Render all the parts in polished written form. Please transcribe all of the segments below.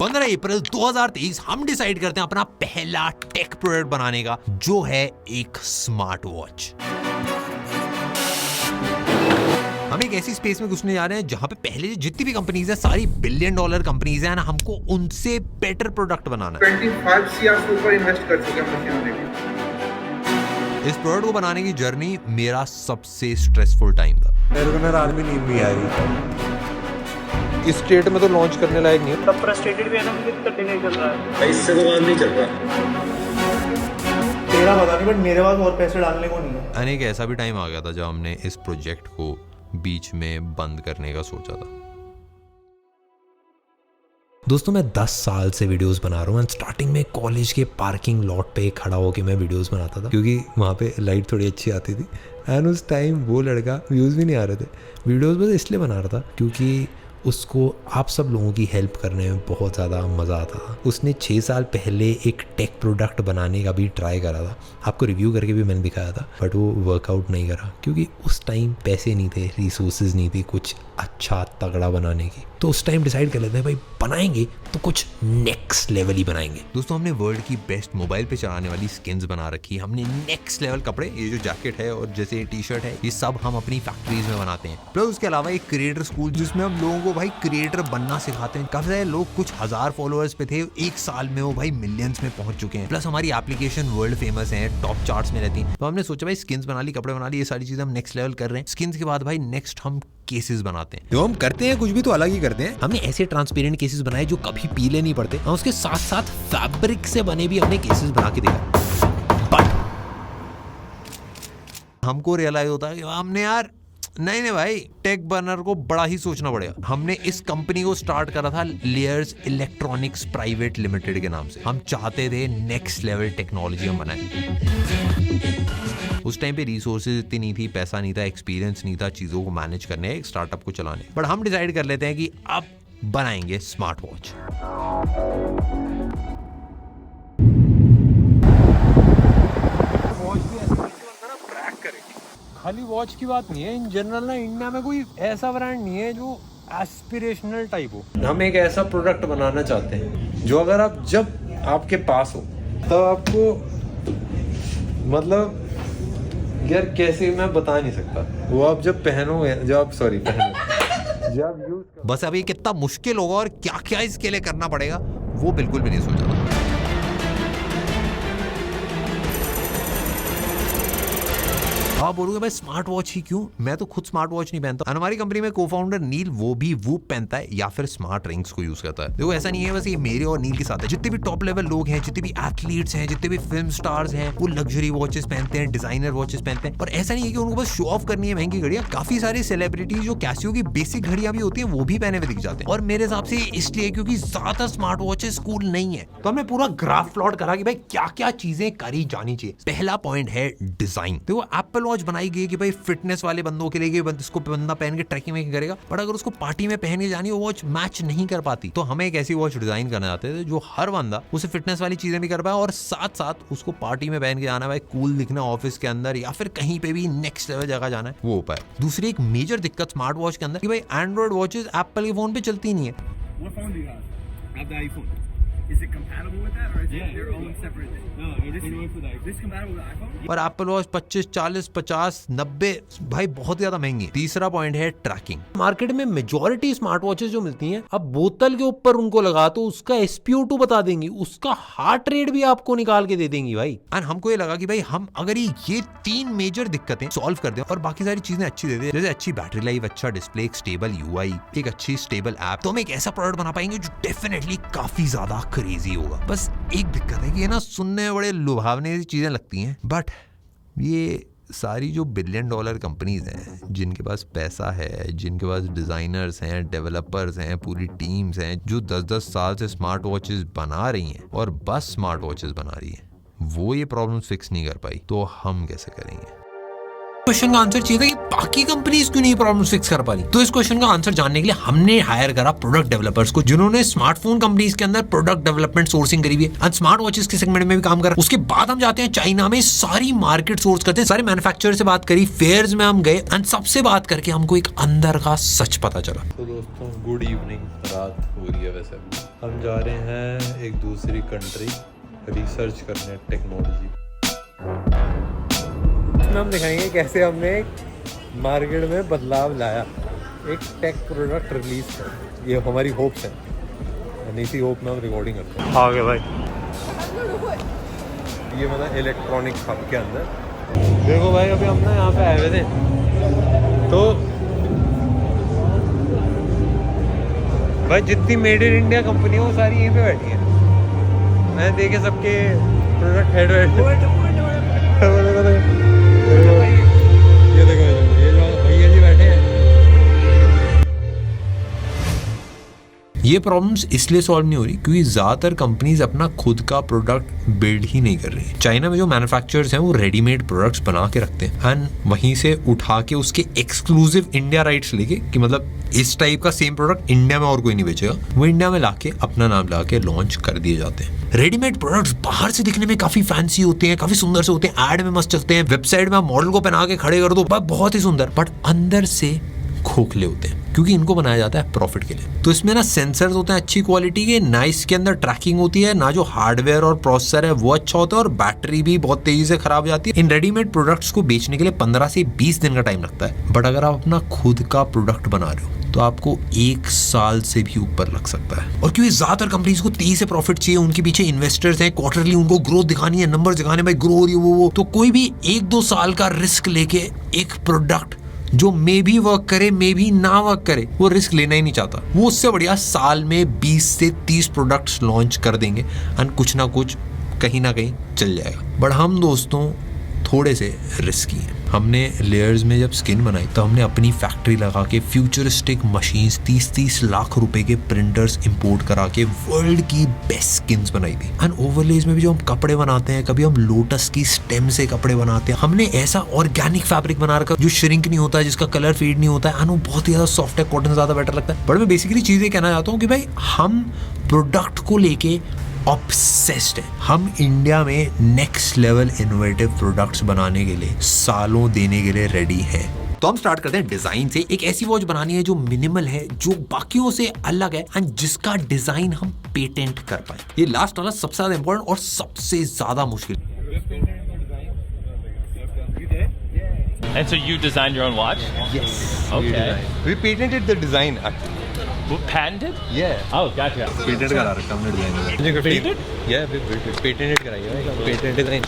15 अप्रैल 2023 हम डिसाइड करते हैं अपना पहला टेक प्रोडक्ट बनाने का, जो है एक स्मार्ट वॉच। हम एक ऐसी स्पेस में घुसने जा रहे हैं जहां पे पहले जितनी भी कंपनीज है सारी $1 बिलियन कंपनीज हैं, हमको उनसे बेटर प्रोडक्ट बनाना है। 25 CR से ऊपर इन्वेस्ट कर चुके हैं मशीनरी में। इस प्रोडक्ट को बनाने की जर्नी मेरा सबसे स्ट्रेसफुल टाइम था। मेरे को ना रात में नींद नहीं आ रही। इस स्टेट में तो लॉन्च करने लायक नहीं है। तब फ्रस्ट्रेटेड भी है ना कि इतना डिले चल रहा है। भाई इससे तो काम नहीं चल रहा। तेरा पता नहीं, बट मेरे पास और पैसे डालने को नहीं है। अनेक ऐसा भी टाइम आ गया था जब हमने इस प्रोजेक्ट को बीच में बंद करने का सोचा था। दोस्तों, मैं 10 साल से वीडियोस बना रहा हूँ। स्टार्टिंग में कॉलेज के पार्किंग लॉट पे खड़ा होकर मैं वीडियोस बनाता था, क्योंकि वहाँ पे लाइट थोड़ी अच्छी आती थी। एंड उस टाइम वो लड़का, व्यूज़ भी नहीं आ रहे थे, वीडियोस बस इसलिए बना रहा था क्योंकि उसको आप सब लोगों की हेल्प करने में बहुत ज़्यादा मज़ा आता था। उसने 6 साल पहले एक टेक प्रोडक्ट बनाने का भी ट्राई करा था, आपको रिव्यू करके भी मैंने दिखाया था, बट वो वर्कआउट नहीं करा क्योंकि उस टाइम पैसे नहीं थे, रिसोर्सेज नहीं थी कुछ अच्छा तगड़ा बनाने की। तो उस टाइम डिसाइड कर लेते हैं भाई बनाएंगे तो कुछ नेक्स्ट लेवल ही बनाएंगे। दोस्तों, हमने वर्ल्ड की बेस्ट मोबाइल पे चलाने वाली स्किन्स बना रखी है। हमने नेक्स्ट लेवल कपड़े, ये जो जैकेट है और जैसे टी शर्ट है, ये सब हम अपनी फैक्ट्रीज में बनाते हैं। प्लस उसके अलावा एक क्रिएटर स्कूल जिसमें हम लोगों को भाई क्रिएटर बनना सिखाते हैं। काफी सारे लोग कुछ 1000 फॉलोअर्स पे थे, 1 साल में वो भाई मिलियंस में पहुंच चुके हैं। प्लस हमारी एप्लीकेशन वर्ल्ड फेमस है, टॉप चार्ट्स में रहती है। तो हमने सोचा भाई स्किन्स बना ली, कपड़े बना ली, ये सारी चीजें हम नेक्स्ट लेवल कर रहे हैं। स्किन्स के बाद भाई नेक्स्ट हम केसेस बनाते हैं। जो हम करते हैं कुछ भी तो अलग ही करते हैं। हमने ऐसे ट्रांसपेरेंट केसेस बनाए जो कभी पीले नहीं पड़ते, और उसके साथ साथ फैब्रिक से बने भी हमने केसेस बना के दिखाए। बट हमको रियलाइज होता है कि हमने यार नहीं भाई, टेक बर्नर को बड़ा ही सोचना पड़ेगा। हमने इस कंपनी को स्टार्ट करा था लेयर्स इलेक्ट्रॉनिक्स प्राइवेट लिमिटेड के नाम से। हम चाहते थे नेक्स्ट लेवल टेक्नोलॉजी हम बनाए। उस टाइम पे रिसोर्सेज इतनी नहीं थी, पैसा नहीं था, एक्सपीरियंस नहीं था चीजों को मैनेज करने, एक स्टार्टअप को चलाने। बट हम डिसाइड कर लेते हैं कि अब बनाएंगे स्मार्ट वॉच। खाली वॉच की बात नहीं है, इन जनरल ना इंडिया में कोई ऐसा ब्रांड नहीं है जो एस्पिरेशनल टाइप हो। हम एक ऐसा प्रोडक्ट बनाना चाहते हैं जो अगर आप जब आपके पास हो तब आपको, मतलब यार कैसे मैं बता नहीं सकता, वो आप जब पहनोगे, जब आप जब यूज, बस अभी कितना मुश्किल होगा और क्या क्या इसके लिए करना पड़ेगा वो बिल्कुल भी नहीं सोचा था। आप बोलोगे भाई स्मार्ट वॉच ही क्यों? मैं तो खुद स्मार्ट वॉच नहीं पहनता। हमारी कंपनी में को-फाउंडर नील वो भी वूप पहनता है या फिर स्मार्ट रिंग्स को यूज करता है। देखो ऐसा नहीं है बस ये मेरे और नील के साथ है, जितने भी टॉप लेवल लोग हैं, जितने भी एथलीट्स हैं, जितने भी फिल्म स्टार्स हैं, वो लग्जरी वॉचेस पहनते हैं, डिजाइनर वॉचेस पहनते हैं। और ऐसा नहीं है कि उनको बस शो ऑफ करनी है महंगी घड़ियां। काफी सारे सेलिब्रिटीज जो कैसियो की बेसिक घड़ियां भी होती है वो भी पहने हुए दिख जाते हैं। और मेरे हिसाब से इसलिए क्योंकि ज्यादा स्मार्ट वॉचेस कूल नहीं है। तो हमने पूरा ग्राफ प्लॉट करा कि भाई क्या क्या चीजें करी जानी चाहिए। पहला पॉइंट है डिजाइन। देखो एप्पल वॉच बनाई गई कि भाई फिटनेस वाले बंदों के लिए, इसको बंदा पहन के ट्रैकिंग में करेगा, बट अगर उसको पार्टी में पहन के जानी वो वॉच मैच नहीं कर पाती। तो हमें एक ऐसी वॉच डिजाइन करना चाहते थे जो हर बंदा उसे फिटनेस वाली चीजें भी कर पाए और साथ साथ उसको पार्टी में पहन के जाना है, भाई कूल दिखना ऑफिस के अंदर या फिर कहीं पे भी नेक्स्ट लेवल जगह जाना है, वो हो पाए। दूसरी एक मेजर दिक्कत स्मार्ट वॉच के अंदर कि भाई एंड्रॉइड वॉचेस एप्पल के फोन पे चलती नहीं है। What phone do you have? I have the iPhone. Is it compatible with that, or is it their own separate? No, it's for the iPhone. This compatible with the iPhone? और Apple watch 25, 40, 50, 90 भाई बहुत ज्यादा महंगी। तीसरा point है trekking. Market में majority smart watches जो मिलती हैं, अब बोतल के ऊपर उनको लगा तो उसका SpO2 बता देंगी, उसका हार्ट रेट भी आपको निकाल के दे देंगी भाई। एंड हमको ये लगा कि भाई हम अगर ये 3 मेजर दिक्कतें सॉल्व कर दें और बाकी सारी चीजें अच्छी दे दें, जैसे अच्छी बैटरी लाइफ, अच्छा डिस्प्ले, एक स्टेबल UI, एक अच्छी स्टेबल ऐप, तो हम एक ऐसा प्रोडक्ट बना पाएंगे जो डेफिनेटली काफी ज्यादा क्रेजी होगा। बस एक दिक्कत है कि ये ना सुनने में बड़े लुभावने सी चीजें लगती हैं, बट ये सारी जो $1 बिलियन कंपनीज हैं, जिनके पास पैसा है, जिनके पास डिजाइनर्स हैं, डेवलपर्स हैं, पूरी टीम्स हैं, जो 10-10 साल से स्मार्ट वॉचेस बना रही हैं और बस स्मार्ट वॉचेस बना रही हैं, वो ये प्रॉब्लम फिक्स नहीं कर पाई, तो हम कैसे करेंगे? क्वेश्चन का आंसर चाहिए था कि बाकी कंपनीज क्यों नहीं प्रॉब्लम फिक्स कर पा रही। तो इस क्वेश्चन का आंसर जानने के लिए हमने हायर करा प्रोडक्ट डेवलपर्स को, जिन्होंने स्मार्टफोन कंपनीज के अंदर प्रोडक्ट डेवलपमेंट सोर्सिंग करी हुई है और स्मार्ट वॉचेस के सेगमेंट में भी काम करा। उसके बाद हम जाते हैं चाइना में, सारी मार्केट सोर्स करते हैं, सारे मैन्युफैक्चरर से बात करी, फेयर्स में हम गए और सबसे बात करके हमको एक अंदर का सच पता चला। तो दोस्तों गुड इवनिंग, रात हो रही है वैसे। हम जा रहे हैं एक दूसरी कंट्री रिसर्च करने टेक्नोलॉजी। इसमें हम दिखाएंगे कैसे हमने मार्केट में बदलाव लाया, एक टेक प्रोडक्ट रिलीज कर। ये हमारी होप्स है, इसी होप में हम रिकॉर्डिंग करते हैं। आगे भाई ये मतलब इलेक्ट्रॉनिक हब के अंदर देखो भाई, अभी हम ना यहाँ पे आए हुए थे तो भाई जितनी मेड इन इंडिया कंपनी है वो सारी यहीं पे बैठी है। मैंने देखे सबके प्रोडक्ट हेड ये देखो ये जो भैया जी बैठे हैं। ये प्रॉब्लम्स इसलिए सॉल्व नहीं हो रही क्योंकि ज्यादातर कंपनीज अपना खुद का प्रोडक्ट बिल्ड ही नहीं कर रही। चाइना में जो मैन्युफैक्चरर्स हैं वो रेडीमेड प्रोडक्ट्स बना के रखते हैं एंड वहीं से उठा के उसके एक्सक्लूसिव इंडिया राइट्स लेके, कि मतलब इस टाइप का सेम प्रोडक्ट इंडिया में और कोई नहीं बेचेगा, वो इंडिया में लाके अपना नाम लाके लॉन्च कर दिए जाते हैं। रेडीमेड प्रोडक्ट्स बाहर से दिखने में काफी फैंसी होते हैं, काफी सुंदर से होते हैं, एड में मस्त चलते हैं, वेबसाइट में आप मॉडल को पहना के खड़े कर दो बहुत ही सुंदर, बट अंदर से खोखले होते हैं क्योंकि इनको बनाया जाता है प्रॉफिट के लिए। तो इसमें ना सेंसर्स होते हैं अच्छी क्वालिटी के, ना इसके अंदर ट्रैकिंग होती है, ना जो हार्डवेयर और प्रोसेसर है वो अच्छा होता है, और बैटरी भी बहुत तेजी से खराब हो जाती है। इन रेडीमेड प्रोडक्ट्स को बेचने के लिए 15 से 20 दिन का टाइम लगता है, बट अगर आप अपना खुद का प्रोडक्ट बना रहे हो तो आपको 1 साल से भी ऊपर लग सकता है। और क्योंकि ज्यादातर कंपनीज को तेजी से प्रॉफिट चाहिए, उनके पीछे इन्वेस्टर्स हैं, क्वार्टरली उनको ग्रोथ दिखानी है, नंबर दिखाने, भाई ग्रो हो रही है वो, तो कोई भी 1-2 साल का रिस्क लेके एक प्रोडक्ट जो मे भी वर्क करे मे भी ना वर्क करे, वो रिस्क लेना ही नहीं चाहता। वो उससे बढ़िया साल में 20 से 30 प्रोडक्ट्स लॉन्च कर देंगे और कुछ ना कुछ कहीं ना कहीं चल जाएगा। बट हम दोस्तों थोड़े से रिस्की हैं। हमने लेयर्स में जब स्किन बनाई तो हमने अपनी फैक्ट्री लगा के फ्यूचरिस्टिक मशीन्स 30-30 लाख रुपए के प्रिंटर्स इंपोर्ट करा के वर्ल्ड की बेस्ट स्किन्स बनाई थी। एंड ओवरलेज में भी जो हम कपड़े बनाते हैं, कभी हम लोटस की स्टेम से कपड़े बनाते हैं, हमने ऐसा ऑर्गेनिक फैब्रिक बना रखा जो श्रिंक नहीं होता है, जिसका कलर फेड नहीं होता है, एंड वो बहुत ही ज्यादा सॉफ्ट है, कॉटन ज्यादा बेटर लगता है। बट मैं बेसिकली चीजें कहना चाहता हूँ कि भाई हम प्रोडक्ट को लेके ऑब्सेस्ड है। हम इंडिया में नेक्स्ट लेवल इनोवेटिव प्रोडक्ट्स बनाने के लिए सालों देने के लिए रेडी हैं। तो हम स्टार्ट करते हैं डिजाइन से। एक ऐसी वॉच बनानी है जो मिनिमल है, जो बाकियों से अलग है एंड जिसका डिजाइन हम पेटेंट कर पाए। ये लास्ट वाला सबसे ज्यादा इंपॉर्टेंट और सबसे ज्यादा मुश्किल। And so you designed your own watch? Yes. Okay. We patented the design actually. Patented? Yeah. Oh, gotcha. Patent करा रखा हमने डिजाइन। Patented? Yeah, patented कराई है, patent design।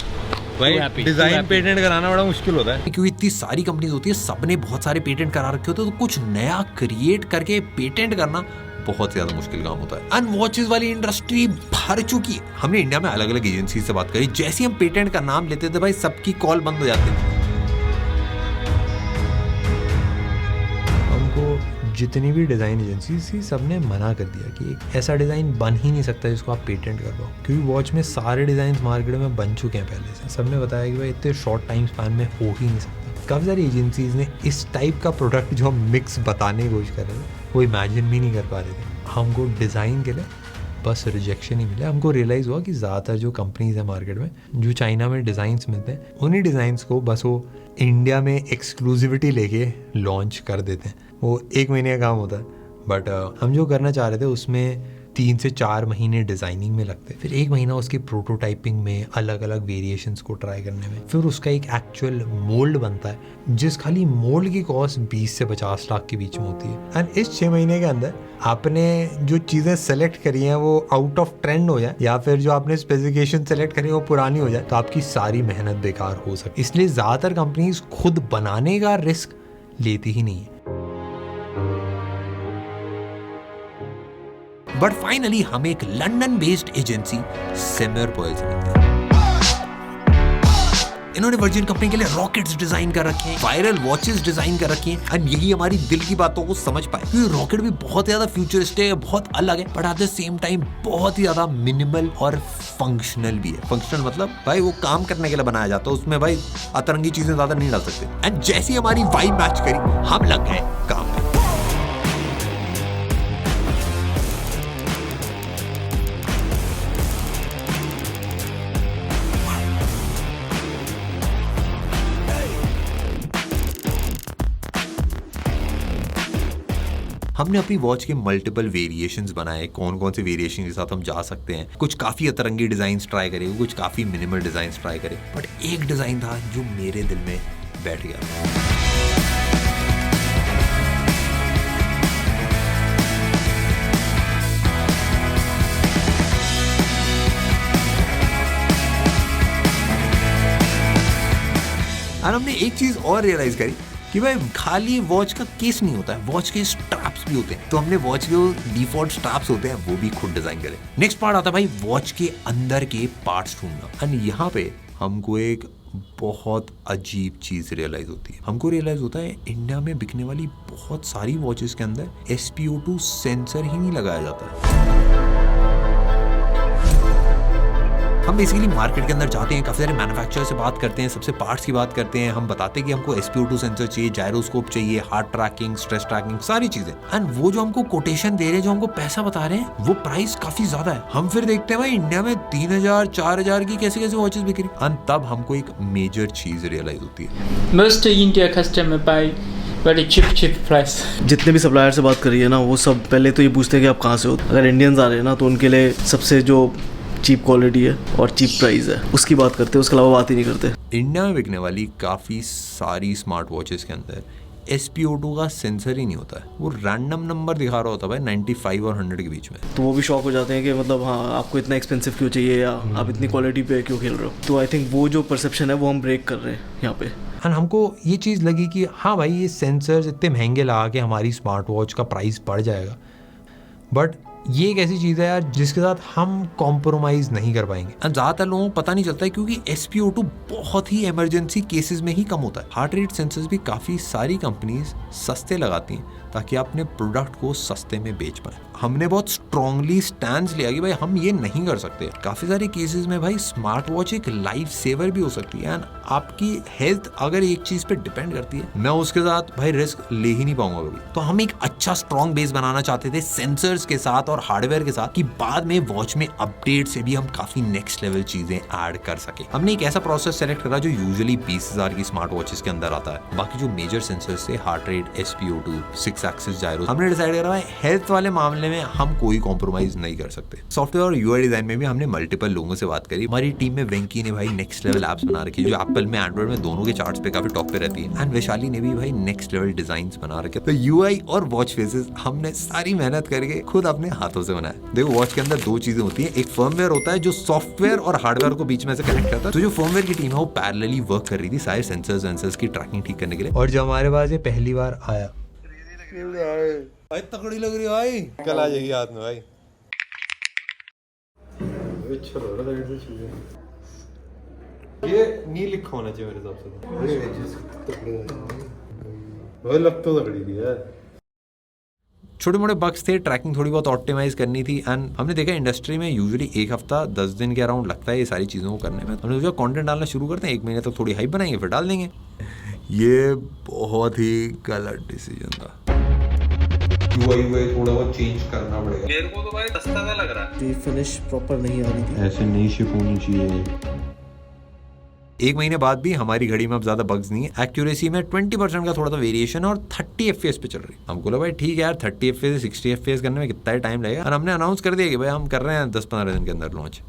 भाई happy, डिजाइन happy. पेटेंट कराना बड़ा मुश्किल होता है क्योंकि इतनी सारी कंपनीज होती है, सबने बहुत सारे पेटेंट करा रखे होते हैं, तो कुछ नया क्रिएट करके पेटेंट करना बहुत ज्यादा मुश्किल काम होता है। एंड वॉचेस वाली इंडस्ट्री भर चुकी है। हमने इंडिया में अलग अलग एजेंसी से बात करी, जैसे हम पेटेंट का नाम लेते थे भाई सबकी कॉल बंद हो जाती थी। हमको जितनी भी डिज़ाइन एजेंसी थी सबने मना कर दिया कि एक ऐसा डिज़ाइन बन ही नहीं सकता जिसको आप पेटेंट कर पाओ, क्योंकि वॉच में सारे डिज़ाइन मार्केट में बन चुके हैं पहले से। सबने बताया कि भाई इतने शॉर्ट टाइम स्पैन में हो ही नहीं सकता। काफ़ी सारी एजेंसीज ने इस टाइप का प्रोडक्ट जो हम मिक्स बताने की कोशिश कर रहे थे वो इमेजिन भी नहीं कर पा रहे थे। हमको डिज़ाइन के लिए बस रिजेक्शन ही मिला। हमको रियलाइज़ हुआ कि ज़्यादातर जो कंपनीज हैं मार्केट में, जो चाइना में डिज़ाइंस मिलते हैं, उन्हीं डिज़ाइंस को बस वो इंडिया में एक्सक्लूसिविटी लेके लॉन्च कर देते हैं। वो 1 महीने का काम होता है, बट हम जो करना चाह रहे थे उसमें 3 से 4 महीने डिज़ाइनिंग में लगते, फिर 1 महीना उसकी प्रोटोटाइपिंग में, अलग अलग वेरिएशंस को ट्राई करने में, फिर उसका एक एक्चुअल मोल्ड बनता है जिस खाली मोल्ड की कॉस्ट 20 से 50 लाख के बीच में होती है। एंड इस 6 महीने के अंदर आपने जो चीज़ें सेलेक्ट करी हैं वो आउट ऑफ ट्रेंड हो जाए, या फिर जो आपने स्पेसिफिकेशन सेलेक्ट करी है वो पुरानी हो जाए, तो आपकी सारी मेहनत बेकार हो सकती है। इसलिए ज़्यादातर कंपनीज खुद बनाने का रिस्क लेती ही नहीं है। बट फाइनली हम एक लंदन बेस्ड एजेंसी सेमर पॉयल से मिलते हैं। इन्होंने वर्जिन कंपनी के लिए रॉकेट्स डिजाइन कर रखे हैं, वायरल वॉचेस डिजाइन कर रखी हैं, एंड यही हमारी दिल की बातों को समझ पाए, क्योंकि रॉकेट भी बहुत ज्यादा फ्यूचरिस्टिक है, बहुत अलग है, but at the same time बहुत ही ज्यादा मिनिमल और फंक्शनल भी है। फंक्शनल मतलब भाई वो काम करने के लिए बनाया जाता है, उसमें भाई अतरंगी चीजें ज्यादा नहीं डाल सकते। एंड जैसी हमारी वाइब मैच करी, हम लग गए काम पे। हमने अपनी वॉच के मल्टीपल वेरिएशंस बनाए, कौन कौन से वेरिएशन के साथ हम जा सकते हैं। कुछ काफ़ी अतरंगी डिज़ाइंस ट्राई करे, कुछ काफ़ी मिनिमल डिज़ाइंस ट्राई करे, बट एक डिज़ाइन था जो मेरे दिल में बैठ गया। और हमने एक चीज़ और रियलाइज़ करी कि भाई खाली वॉच का केस नहीं होता है, वॉच के स्ट्रैप्स भी होते हैं। तो हमने वॉच के डिफॉल्ट स्ट्रैप्स होते हैं वो भी खुद डिजाइन करे। नेक्स्ट पार्ट आता है भाई वॉच के अंदर के पार्ट्स ढूंढना। एंड यहाँ पे हमको एक बहुत अजीब चीज रियलाइज होती है। हमको रियलाइज होता है इंडिया में बिकने वाली बहुत सारी वॉचेस के अंदर SpO2 सेंसर ही नहीं लगाया जाता है। हम बेसिकली मार्केट के अंदर जाते हैं, काफ़ी सारे मैन्युफैक्चरर से बात करते हैं, सबसे पार्ट्स की बात करते हैं, हम बताते हैं कि हमको SpO2 सेंसर चाहिए, जायरोस्कोप चाहिए, हार्ट ट्रैकिंग, स्ट्रेस ट्रैकिंग, सारी चीजें। एंड वो जो हमको कोटेशन दे रहे हैं, जो हमको पैसा बता रहे हैं, वो प्राइस काफी ज्यादा है। हम फिर देखते हैं भाई इंडिया में 3000 4000 की कैसे कैसे वॉचेस बिक रही। एंड तब हमको एक मेजर चीज रियलाइज होती है। Most India customer buy very cheap price. जितने भी सप्लायर से बात करी है ना, वो सब पहले तो ये पूछते हैं कि आप कहाँ से हो। अगर इंडियंस आ रहे हैं ना, तो उनके लिए सबसे जो चीप क्वालिटी है और चीप प्राइस है उसकी बात करते हैं, उसके अलावा बात ही नहीं करते। इंडिया में बिकने वाली काफ़ी सारी स्मार्ट वॉचेस के अंदर SpO2 का सेंसर ही नहीं होता है, वो रैंडम नंबर दिखा रहा होता है भाई 95 और 100 के बीच में। तो वो भी शॉक हो जाते हैं कि मतलब हाँ, आपको इतना एक्सपेंसिव क्यों चाहिए, या आप इतनी क्वालिटी पे क्यों खेल रहे हो। तो आई थिंक वो जो परसेप्शन है वो हम ब्रेक कर रहे हैं यहाँ पे। एंड हमको ये चीज़ लगी कि हाँ भाई ये सेंसर्स इतने महंगे लगा के हमारी स्मार्ट वॉच का प्राइस बढ़ जाएगा, बट ये एक ऐसी चीज़ है यार जिसके साथ हम कॉम्प्रोमाइज़ नहीं कर पाएंगे। ज़्यादातर लोगों को पता नहीं चलता है क्योंकि SpO2 बहुत ही इमरजेंसी केसेस में ही कम होता है। हार्ट रेट सेंसर्स भी काफ़ी सारी कंपनीज सस्ते लगाती हैं ताकि आप अपने प्रोडक्ट को सस्ते में बेच पाएं। हमने बहुत स्ट्रांगली स्टैंड लिया कि भाई हम ये नहीं कर सकते। काफ़ी सारे केसेस में भाई स्मार्ट वॉच एक लाइफ सेवर भी हो सकती है। एंड आपकी हेल्थ अगर एक चीज़ पे डिपेंड करती है, मैं उसके साथ भाई रिस्क ले ही नहीं पाऊंगा कभी। तो हम एक अच्छा स्ट्रॉन्ग बेस बनाना चाहते थे सेंसर्स के साथ और हार्डवेयर के साथ, कि बाद में वॉच में अपडेट से भी हम काफ़ी नेक्स्ट लेवल चीज़ें ऐड कर सके। हमने एक ऐसा प्रोसेस सेलेक्ट करा जो यूजुअली 20,000 की स्मार्ट वॉचेस के अंदर आता है। बाकी जो मेजर सेंसर्स थे, हार्ट रेट, SpO2, 6 एक्सिस जायरो, हमने डिसाइड करा है हेल्थ वाले मामले में हम कोई कॉम्प्रोमाइज नहीं कर सकते। सॉफ्टवेयर और UI डिजाइन में भी हमने मल्टीपल लोगों से बात करी। हमारी टीम में वेंकी ने भाई नेक्स्ट लेवल एप्स बना रखी है जो एप्पल में, एंड्रॉइड में, दोनों के चार्ट्स पे काफी टॉप पे रहती है। एंड वैशाली ने भी भाई नेक्स्ट लेवल डिजाइन्स बना रखे। तो UI और वॉच फेसेस हमने सारी मेहनत करके खुद अपने हाथों से बनाया। देखो वॉच के अंदर दो चीजें होती है, एक फर्मवेयर होता है जो सॉफ्टवेयर और हार्डवेयर को बीच में से कनेक्ट करता है। तो जो फर्मवेयर की टीम है वो पैरेलली वर्क कर रही थी सारे सेंसर्स की ट्रैकिंग ठीक करने के लिए। और जब हमारे पास ये पहली बार आया, भाई तकड़ी लग रही है भाई, कल आ जाएगी हाथ में भाई। ये नहीं लिखा होना चाहिए मेरे हिसाब से। भाई लग तो तकड़ी थी यार। छोटे मोटे बग्स थे, ट्रैकिंग थोड़ी बहुत ऑप्टिमाइज करनी थी। एंड हमने देखा इंडस्ट्री में यूजुअली 1 हफ्ता 10 दिन के अराउंड लगता है ये सारी चीज़ों को करने में। हमने सोचा कंटेंट डालना शुरू करते हैं, 1 महीने तक थोड़ी हाइप बनाएंगे फिर डाल देंगे। ये बहुत ही गलत डिसीजन था। UI थोड़ा बहुत चेंज करना पड़ेगा। मेरे को तो भाई सस्ता सा लग रहा है। ये फिनिश प्रॉपर नहीं आ रही थी, ऐसे नहीं शिप होनी चाहिए। 1 महीने बाद भी हमारी घड़ी में अब ज्यादा बग्स नहीं है। एक्यूरेसी में 20% का थोड़ा सा वेरिएशन और 30 FPS पे चल रही है। हमको लगा भाई ठीक है यार, 30 FPS से 60 FPS करने में कितना टाइम लगेगा। और हमने अनाउंस कर दिया कि भाई हम कर रहे हैं 10-15 दिन के अंदर लॉन्च।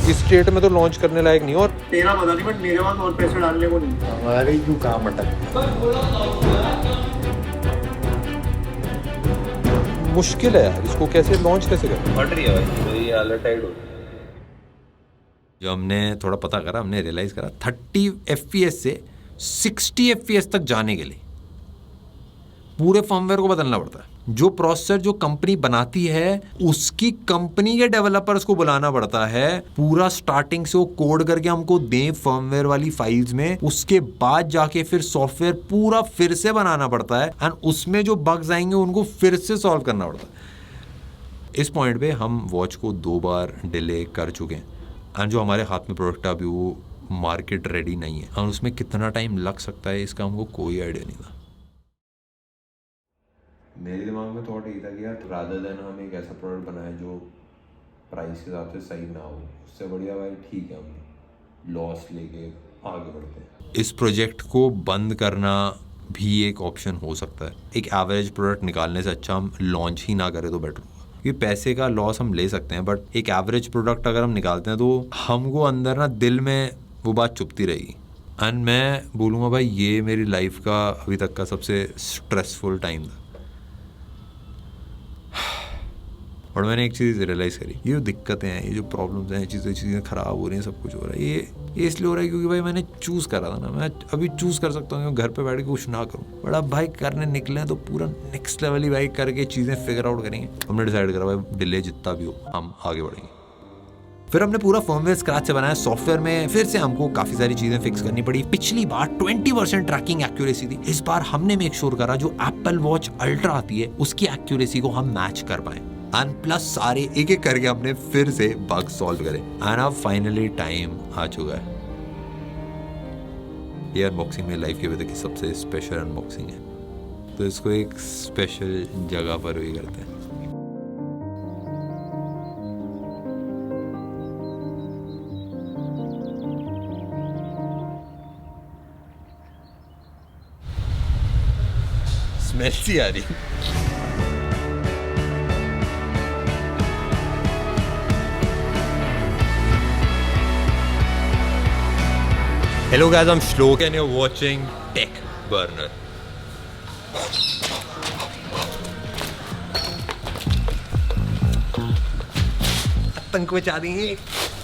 इस स्टेट में तो लॉन्च करने लायक नहीं। और तेरा पता नहीं, बट मेरे पास और पैसे डालने को नहीं। हमारे क्यों काम मुश्किल है यार, इसको कैसे लॉन्च कैसे करें। फट रही है भाई, तो ये हालत टाइट हो रही है। जो हमने थोड़ा पता करा, हमने रियलाइज करा 30 FPS से 60 FPS तक जाने के लिए पूरे फर्मवेयर को बदलना पड़ता है। जो प्रोसेसर जो कंपनी बनाती है उसकी कंपनी के डेवलपर्स को बुलाना पड़ता है, पूरा स्टार्टिंग से वो कोड करके हमको दें फर्मवेयर वाली फाइल्स में, उसके बाद जाके फिर सॉफ्टवेयर पूरा फिर से बनाना पड़ता है एंड उसमें जो बग्स आएंगे उनको फिर से सॉल्व करना पड़ता है। इस पॉइंट पे हम वॉच को 2 बार डिले कर चुके हैं एंड जो हमारे हाथ में प्रोडक्ट है अभी वो मार्केट रेडी नहीं है और उसमें कितना टाइम लग सकता है इसका हमको कोई आइडिया नहीं था। मेरे दिमाग में थॉट यही था कि यार रादर देन हम एक ऐसा प्रोडक्ट बनाए जो प्राइस के हिसाब से सही ना हो, उससे बढ़िया भाई ठीक है हम लॉस लेके आगे बढ़ते हैं। इस प्रोजेक्ट को बंद करना भी एक ऑप्शन हो सकता है। एक एवरेज प्रोडक्ट निकालने से अच्छा हम लॉन्च ही ना करें तो बेटर होगा, क्योंकि पैसे का लॉस हम ले सकते हैं बट एक एवरेज प्रोडक्ट अगर हम निकालते हैं तो हमको अंदर ना दिल में वो बात चुभती रहेगी। एंड मैं बोलूँगा भाई ये मेरी लाइफ का अभी तक का सबसे स्ट्रेसफुल टाइम था। और मैंने एक चीज़ रियलाइज़ करी, ये जो दिक्कतें हैं, ये जो प्रॉब्लम्स हैं, चीज़ें ख़राब हो रही हैं, सब कुछ हो रहा है, ये इसलिए हो रहा है क्योंकि भाई मैंने चूज़ करा था ना। मैं अभी चूज़ कर सकता हूँ घर पे बैठ के कुछ ना करूँ, बट अब भाई करने निकले तो पूरा नेक्स्ट लेवल ही भाई करके चीज़ें फिगर आउट करेंगे। हमने डिसाइड करा भाई डिले जितना भी हो हम आगे बढ़ेंगे। फिर हमने पूरा फर्मवेयर स्क्रैच से बनाया। सॉफ्टवेयर में फिर से हमको काफ़ी सारी चीज़ें फिक्स करनी पड़ी। पिछली बार 20% ट्रैकिंग एक्यूरेसी थी, इस बार हमने मेक श्योर करा जो एप्पल वॉच अल्ट्रा आती है उसकी एक्यूरेसी को हम मैच कर पाए एंड प्लस सारे एक एक करके हमने फिर से बग सॉल्व करे एंड अब फाइनली टाइम आ चुका है। ये अनबॉक्सिंग मेरी लाइफ की अभी तक की सबसे स्पेशल अनबॉक्सिंग है, तो इसको एक स्पेशल जगह पर भी करते हैं। स्मेल सी आ रही। Hello guys, I'm Shlok and you're watching Tech Burner. आतंक मचा देंगे।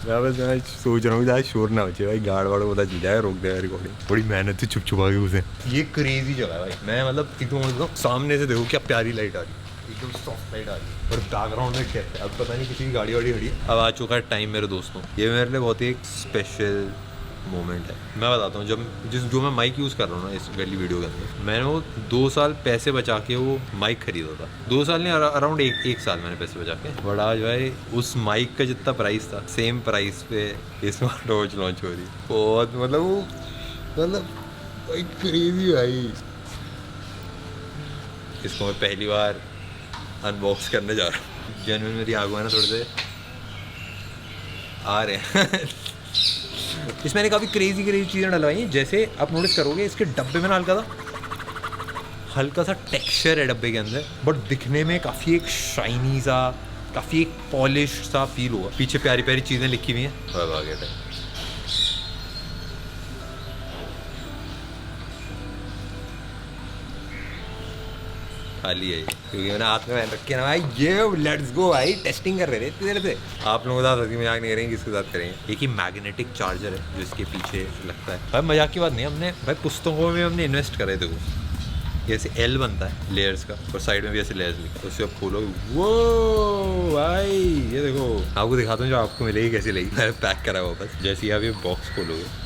मैं सोच रहा हूँ ज़्यादा शोर ना बचे भाई, गार्ड वाड़ पता चल जाएगा, रोक देगा रिकॉर्डिंग। बड़ी मेहनत से छुपा के उसे। ये क्रेजी जगह है भाई, मैं मतलब एकदम सामने से देखो क्या प्यारी लाइट आ रही है, एकदम सॉफ्ट लाइट आ रही है और बैकग्राउंड में क्या है अब पता नहीं, किसी की गाड़ी वाड़ी खड़ी है। अब आ चुका है टाइम मेरे दोस्तों, ये मेरे लिए बहुत ही एक स्पेशल मोमेंट है। मैं बताता हूँ, जब जो मैं माइक यूज़ कर रहा हूँ ना इस पहली वीडियो के अंदर, मैंने वो 2 साल पैसे बचा के वो माइक खरीदा था। 2 साल नहीं, अराउंड एक साल मैंने पैसे बचा के। बट आज भाई उस माइक का जितना प्राइस था सेम प्राइस पे स्मार्ट वॉच लॉन्च हो रही है। बहुत मतलब भाई क्रेजी भाई। इसको मैं पहली बार अनबॉक्स करने जा रहा हूँ। जेन्युइन मेरी आंखों में ना थोड़े से आ रहे हैं। इसमें मैंने काफ़ी क्रेजी चीज़ें डलवाई हैं। जैसे आप नोटिस करोगे इसके डब्बे में ना हल्का सा टेक्सचर है डब्बे के अंदर, बट दिखने में काफ़ी एक शाइनी सा, काफ़ी एक पॉलिश सा फील हुआ। पीछे प्यारी प्यारी चीज़ें लिखी हुई हैं। खाली है क्योंकि मैंने हाथ में पहन रखे ना भाई। ये लेट्स गो भाई, टेस्टिंग कर रहे थे इतनी देर से। आप लोगों के साथ हंसी मजाक नहीं करेंगे, किसके साथ करेंगे। एक ही मैग्नेटिक चार्जर है जो इसके पीछे लगता है। भाई मजाक की बात नहीं, हमने भाई पुस्तकों में हमने इन्वेस्ट करे थे। वो ऐसे एल बनता है लेयर्स का और साइड में भी ऐसे लेयर्स लिखा, तो उससे आप खोलोगे वो भाई ये देखो, आपको दिखाता हूँ जो आपको मिलेगी कैसी लगेगी। मैंने पैक करा हुआ बस। जैसे ही आप ये बॉक्स खोलोगे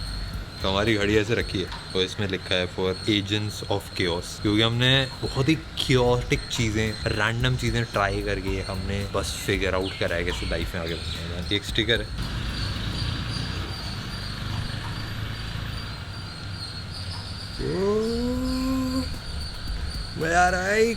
तो हमारी घड़ी ऐसे रखी है और इसमें लिखा है फॉर एजेंट्स ऑफ केओस, क्योंकि हमने बहुत ही क्योटिक चीज़ें, रैंडम चीज़ें ट्राई करके हमने बस फिगर आउट करा है कैसे लाइफ में आगे बढ़ना है। एक स्टिकर है, मजा आ रहा है,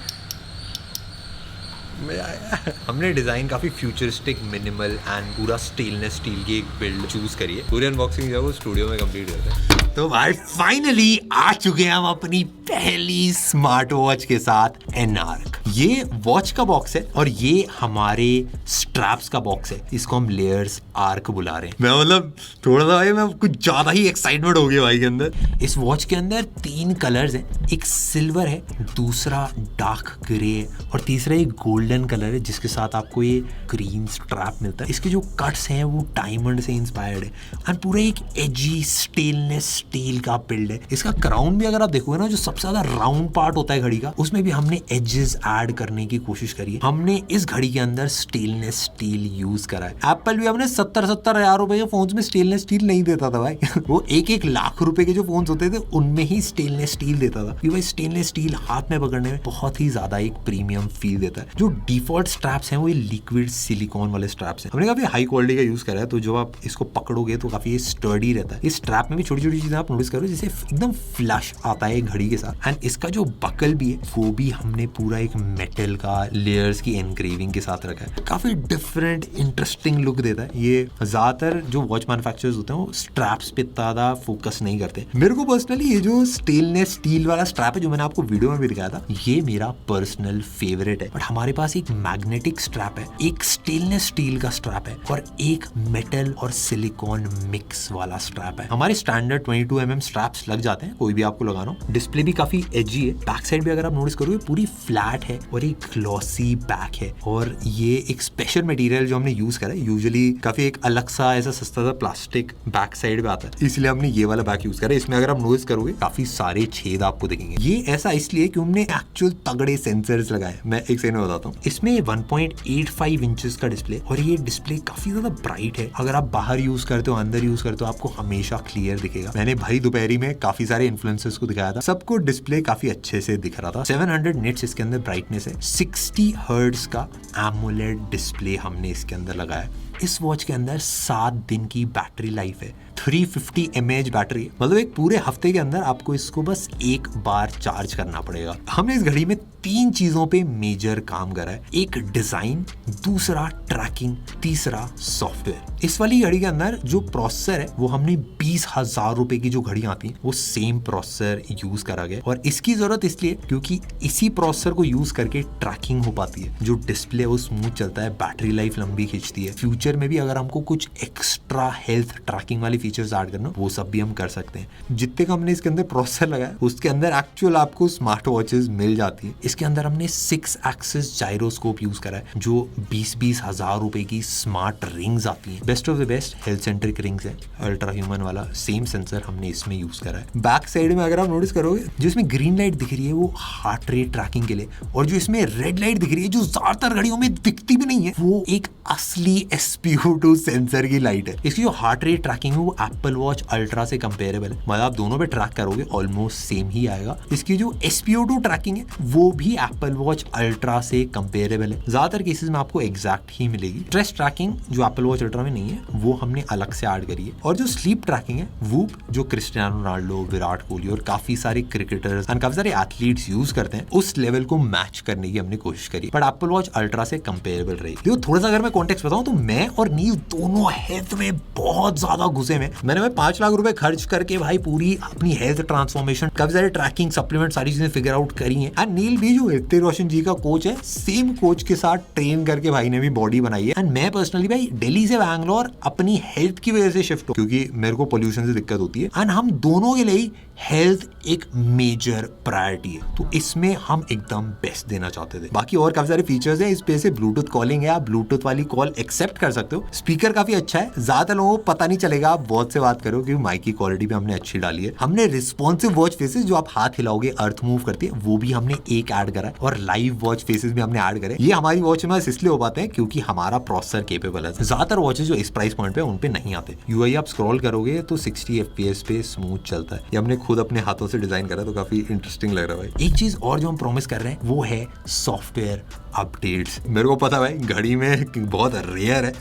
मजा आया। हमने डिज़ाइन काफ़ी फ्यूचरिस्टिक, मिनिमल एंड पूरा स्टेनलेस स्टील की एक बिल्ड चूज़ करी है। पूरी अनबॉक्सिंग जो है वो स्टूडियो में कंप्लीट करते हैं। तो भाई फाइनली आ चुके हैं हम अपनी पहली स्मार्ट वॉच के साथ एनार्क। ये वॉच का बॉक्स है और ये हमारे स्ट्रैप्स का बॉक्स है। इसको हम लेयर्स आर्क बुला रहे हैं। मैं मतलब थोड़ा सा भाई मैं कुछ ज़्यादा ही एक्साइटमेंट हो गया भाई के अंदर। इस वॉच के अंदर 3 कलर्स हैं, एक सिल्वर है, दूसरा डार्क ग्रे और तीसरा एक गोल्डन कलर है जिसके साथ आपको ये ग्रीन स्ट्रैप मिलता है। इसके जो कट्स हैं वो डायमंड से इंस्पायर्ड है एंड पूरा एक एजी स्टेनलेस स्टील का बिल्ड है। इसका क्राउन भी अगर आप देखोगे ना, जो सबसे ज्यादा राउंड पार्ट होता है घड़ी का, उसमें भी हमने एजेस ऐड करने की कोशिश करी है। हमने इस घड़ी के अंदर स्टेनलेस स्टील यूज करा है। एप्पल भी हमने 70-70 हजार रुपए के फोन्स में स्टेनलेस स्टील नहीं देता था भाई वो 1-1 लाख रुपए के जो फोन्स होते थे उनमें ही स्टेनलेस स्टील देता था, क्योंकि भाई स्टेनलेस स्टील हाथ में पकड़ने में बहुत ही ज्यादा एक प्रीमियम फील देता है। जो डिफॉल्ट स्ट्रैप्स हैं वो ये लिक्विड सिलिकॉन वाले स्ट्रैप्स हैं। हमने काफी हाई क्वालिटी का यूज करा है, तो जब आप इसको पकड़ोगे तो काफी स्टर्डी रहता है। इस स्ट्रैप में भी छोटी छोटी चीजें आप नोटिस करो, जैसे एकदम फ्लश आता है घड़ी के साथ। एंड इसका जो बकल भी है वो भी हमने पूरा एक मेटल का लेयर्स की एनग्रेविंग के साथ रखा है। काफी डिफरेंट इंटरेस्टिंग लुक देता है। ये ज्यादातर जो वॉच मैन्युफैक्चरर्स होते हैं वो स्ट्रैप्स पे ज्यादा फोकस नहीं करते। मेरे को पर्सनली ये जो स्टेनलेस स्टील वाला स्ट्रैप है जो मैंने आपको वीडियो में भी दिखाया था, ये मेरा पर्सनल फेवरेट है। बट हमारे पास एक मैग्नेटिक स्ट्रैप है, एक स्टेनलेस स्टील का स्ट्रैप है और एक मेटल और सिलिकॉन मिक्स वाला स्ट्रैप है। हमारे स्टैंडर्ड 22 mm स्ट्रैप्स लग जाते हैं, कोई भी आपको लगाना हो। डिस्प्ले भी काफी एजी है। बैक साइड भी अगर आप नोटिस करोगे पूरी फ्लैट है और एक ग्लॉसी बैक है। और ये एक स्पेशल मटेरियल जो हमने यूज करा है, यूजुअली काफी एक अलग सा ऐसा सस्ता सा प्लास्टिक बैक साइड पे आता है, इसलिए हमने ये वाला बैक यूज करा है। इसमें अगर आप नोटिस करोगे काफी सारे छेद आपको दिखेंगे। ये ऐसा इसलिए कि हमने एक्चुअल तगड़े सेंसर्स लगाए। मैं एक सेकंड में बताता हूँ। इसमें 1.85 इंचेस का डिस्प्ले, और ये डिस्प्ले काफी ज्यादा ब्राइट है। अगर आप बाहर यूज करते हो अंदर यूज करते हो आपको हमेशा क्लियर दिखेगा। मैंने भाई दोपहरी में काफी सारे इन्फ्लुएंसर्स को दिखाया था, सबको डिस्प्ले काफी अच्छे से दिख रहा था। 700 निट्स इसके अंदर ब्राइटनेस है। 60 हर्ट्ज का एमोलेड डिस्प्ले हमने इसके अंदर लगाया। इस वॉच के अंदर 7 दिन की बैटरी लाइफ है। 350 mAh बैटरी है, मतलब एक पूरे हफ्ते के अंदर आपको इसको बस एक बार चार्ज करना पड़ेगा। हमने इस घड़ी में 3 चीजों पे मेजर काम करा है। एक डिजाइन, दूसरा ट्रैकिंग, तीसरा सॉफ्टवेयर। इस वाली घड़ी के अंदर जो प्रोसेसर है वो हमने 20,000 रुपए की जो घड़ी आती है वो सेम प्रोसेसर यूज करा गया। और इसकी जरूरत इसलिए क्योंकि इसी प्रोसेसर को यूज करके ट्रैकिंग हो पाती है। जो डिस्प्ले वो स्मूथ चलता है, बैटरी लाइफ लंबी खींचती है। फ्यूचर में भी अगर हमको कुछ एक्स्ट्रा हेल्थ ट्रैकिंग वाली फीचर्स ऐड करना वो सब भी हम कर सकते हैं। जितने का हमने इसके अंदर प्रोसेसर लगाया उसके अंदर एक्चुअल आपको स्मार्ट वॉचेस मिल जाती है। इसके अंदर हमने 6 एक्सिस जायरोस्कोप यूज करा है, जो 20-20 हजार रुपए की स्मार्ट रिंग्स आती है। Best of the best health centric rings है। अल्ट्रा ह्यूमन वाला सेम सेंसर हमने इसमें यूज करा है। बैक साइड में अगर आप नोटिस करोगे जो इसमें ग्रीन लाइट दिख रही है वो हार्ट रेट ट्रैकिंग के लिए, और जो इसमें रेड लाइट दिख रही है जो ज्यादातर घड़ियों में दिखती भी नहीं है वो एक असली SpO2 सेंसर की लाइट है। इसकी जो हार्ट रेट ट्रैकिंग है वो एप्पल वॉच अल्ट्रा से कंपेरेबल है, मतलब आप दोनों पे ट्रैक करोगे ऑलमोस्ट सेम ही आएगा। इसकी जो SpO2 ट्रैकिंग है वो भी एप्पल वॉच अल्ट्रा से कंपेरेबल है। ज्यादातर केसेस में आपको एग्जैक्ट ही मिलेगी। स्ट्रेस ट्रैकिंग जो एप्पल वॉच अल्ट्रा में नहीं है वो हमने अलग से ऐड करी है। और जो स्लीप ट्रैकिंग है वो जो क्रिस्टियानो रोनाल्डो, विराट कोहली और काफी सारे क्रिकेटर्स एंड काफी सारे एथलीट्स यूज करते हैं, उस लेवल को मैच करने की हमने कोशिश करी, बट एप्पल वॉच अल्ट्रा से कंपेरेबल रही। देखो थोड़ा सा अगर मैं कॉन्टेक्स्ट बताऊं तो मैं और नील दोनों हेल्थ में बहुत ज्यादा घुसे में। मैंने 5 लाख रुपए खर्च करके भाई पूरी अपनी हेल्थ ट्रांसफॉर्मेशन, काफी सारे ट्रैकिंग सप्लीमेंट सारी चीजें फिगर आउट करी हैं। एंड नील भी जो ऋतिक रोशन जी का कोच है, सेम कोच के साथ ट्रेन करके भाई ने भी बॉडी बनाई है। एंड मैं पर्सनली भाई दिल्ली से बैंगलोर अपनी हेल्थ की वजह से शिफ्ट हूं, क्योंकि मेरे को पोल्यूशन से दिक्कत होती है। एंड हम दोनों के लिए हेल्थ एक मेजर प्रायोरिटी है, तो इसमें हम एकदम बेस्ट देना चाहते थे। बाकी और काफी सारे फीचर्स हैं इस पे, से ब्लूटूथ कॉलिंग है, आप ब्लूटूथ वाली कॉल एक्सेप्ट कर सकते हो। स्पीकर काफी अच्छा है, ज्यादा लोगों को पता नहीं चलेगा आप वॉच से बात करो, क्योंकि माइक की क्वालिटी भी हमने अच्छी डाली है। हमने रिस्पॉन्सिव वॉच फेसेस जो आप हाथ हिलाओगे अर्थ मूव करती है वो भी हमने एक ऐड करा है, और लाइव वॉच फेसेस भी हमने ऐड करे। ये हमारी वॉच में इसलिए हो पाते हैं क्योंकि हमारा प्रोसेसर केपेबल है। ज्यादातर वॉचेस जो इस प्राइस पॉइंट पे उन पे नहीं आते। UI आप स्क्रॉल करोगे तो 60 FPS पे स्मूथ चलता है। ये हमने खुद अपने हाथों से डिजाइन करा, तो काफी इंटरेस्टिंग लग रहा है भाई। एक चीज और जो हम प्रॉमिस कर रहे हैं वो है सॉफ्टवेयर अपडेट्स। मेरे को पता भाई घड़ी में बहुत रेयर है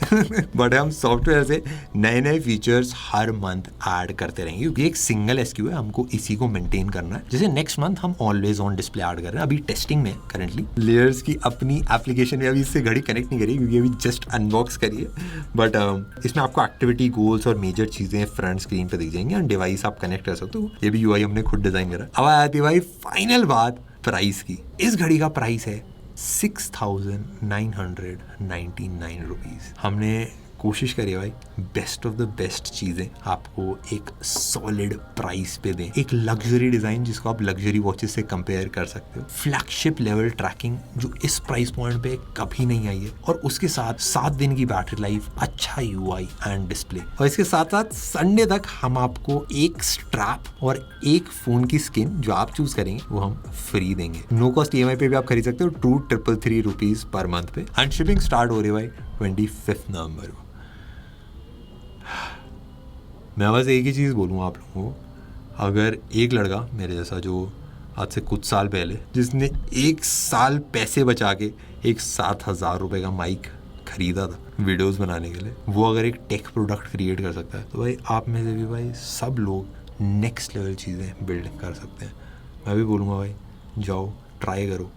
बट हम सॉफ्टवेयर से नए नए फीचर्स हर मंथ ऐड करते रहेंगे, क्योंकि एक सिंगल SKU है, हमको इसी को मेंटेन करना है। जैसे नेक्स्ट मंथ हम ऑलवेज ऑन डिस्प्ले ऐड कर रहे हैं, अभी टेस्टिंग में करंटली। लेयर्स की अपनी एप्लीकेशन है, अभी इससे घड़ी कनेक्ट नहीं करी क्योंकि अभी जस्ट अनबॉक्स करी है, बट इसमें आपको एक्टिविटी गोल्स और मेजर चीजें फ्रंट स्क्रीन पे दिख जाएंगी, एंड डिवाइस आप कनेक्ट कर सकते हो। ये भी UI हमने खुद डिजाइन करा। अब आती है भाई फाइनल बात प्राइस की। इस घड़ी का प्राइस है 6,999 रुपीज। हमने कोशिश करिए भाई बेस्ट ऑफ द बेस्ट चीज़ें आपको एक सॉलिड प्राइस पे दें, एक लग्जरी डिज़ाइन जिसको आप लग्जरी वॉचेस से कंपेयर कर सकते हो, फ्लैगशिप लेवल ट्रैकिंग जो इस प्राइस पॉइंट पे कभी नहीं आई है, और उसके साथ 7 दिन की बैटरी लाइफ, अच्छा UI एंड डिस्प्ले, और इसके साथ साथ संडे तक हम आपको एक स्ट्रैप और एक फ़ोन की स्किन जो आप चूज़ करेंगे वो हम फ्री देंगे। नो कॉस्ट EMI पे भी आप खरीद सकते हो, 2,333 रुपीज़ पर मंथ पे, एंड शिपिंग स्टार्ट हो रही है भाई 25 नवंबर को। मैं बस एक ही चीज़ बोलूँगा आप लोगों को, अगर एक लड़का मेरे जैसा जो आज से कुछ साल पहले जिसने 1 साल पैसे बचा के एक 7,000 रुपये का माइक खरीदा था वीडियोस बनाने के लिए, वो अगर एक टेक प्रोडक्ट क्रिएट कर सकता है तो भाई आप में से भी भाई सब लोग नेक्स्ट लेवल चीज़ें बिल्ड कर सकते हैं। मैं भी बोलूँगा भाई जाओ ट्राई करो,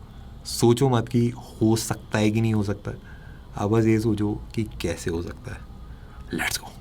सोचो मत कि हो सकता है कि नहीं हो सकता, आप बस ये सोचो कि कैसे हो सकता है। Let's go.